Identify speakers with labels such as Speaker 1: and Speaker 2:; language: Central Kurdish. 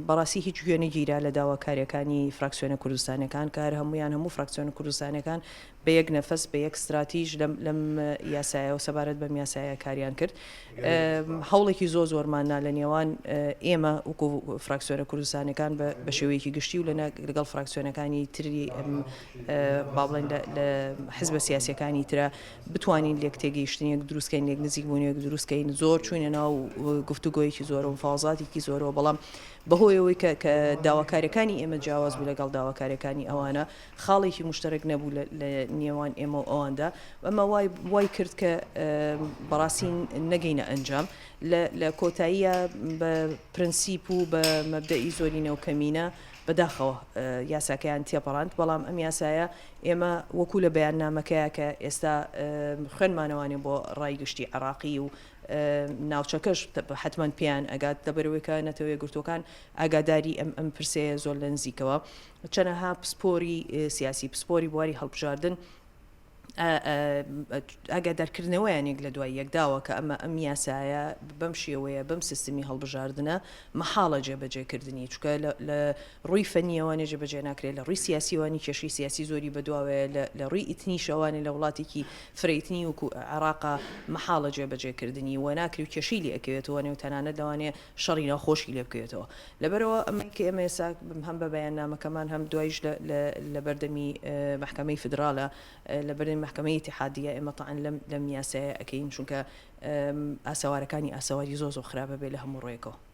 Speaker 1: بەڕاستی هیچ گوێنە گیرا لە داواکاریەکانی فراکسیۆنە کوردستانەکان کار هەمویان هەموو فراکسیۆنە کوردستانەکان بە یەک نەفەس بە یەک استراتیژ لەم یاسایەوە سەبارەت بەم یاسایە کاریان کرد هەوڵێکی زۆرماننا لە نێوان ئێمە وەکو فراکسیۆنە کوردستانەکان بە شێوەیەکی گشتی و لەگەڵ فراکسیۆنەکانی تری با بڵێن لە حزبە سیاسیەکانی ترە بتوانین لێک تێگەیشتنێک دروستکەین لێک نزیکبوونێک دروستکەین زۆر چوینە ناو گفتوگۆیەکی زۆر و مفاوزاتێکی زۆرەوە بەڵام بەهۆیەوەی کە داواکاریەکانی ئێمە جیاواز بوو لەگەڵ داواکاریەکانی ئەوانە خاڵێکی مشترک نەبوو لە نێوان ئێمە و ئەواندا ئەمە وای کرد کە بەڕاستی نەگەینە ئەنجام لە کۆتاییە بە پرەنسیپ و بە مەبدەئی زۆری نێوکەمینە بەداخەوە یاساکەیان تێپەڕاند بەڵام ئەم یاسایە ئێمە وەکو لە بەیاننامەکەیە کە ئێستا خوێنمانەوانێ بۆ ڕایگشتی عێراقی و ناوچەکەش حتمما پێیان ئەگات دەبەرەوەیکە نەتەوەی گرتوەکان ئاگاداری ئەم پرسەیە زۆر لە نزیکەوە چەنەها پسپۆری سیاسی پسپۆری بواری هەڵبژاردن ئاگادارکردنەوەیانێک لە دوای یەکداوە کە ئەم یاسایە بەم شێوەیە بەم سیستمی هەڵبژاردنە مەحاڵە جێبەجێکردنی چکە لە ڕووی فەنیەوانێ جێبەجێ ناکرێت لە ڕووی سیاسیوانی کێشی سیاسی زۆری بەدواوەیە لە ڕووی ئیتنی شەوانی لە وڵاتێکی فرەیتنی وکو عێراقا مەحاڵە جێبەجێکردنی و ناکری و کێشی لێ ئەکەوێتەوە نێو تەنانەت لەوانێ شەڕی ناخۆشی لێ بکەوێتەوە لەبەرەوە ئەمەی کە ئێمە ئێستا هەم بە بەیاننامەکەمان هەم دوایش لە بەردەمی محکەمەی فدراڵە لە بەردەمی محکەمەی اتحادیە ئێمە تەعەن لەم یاسایە ئەکەین چونکە ئاساوارەکانی ئاساواری زۆر خراپە بێ لە هەموو ڕێگەوە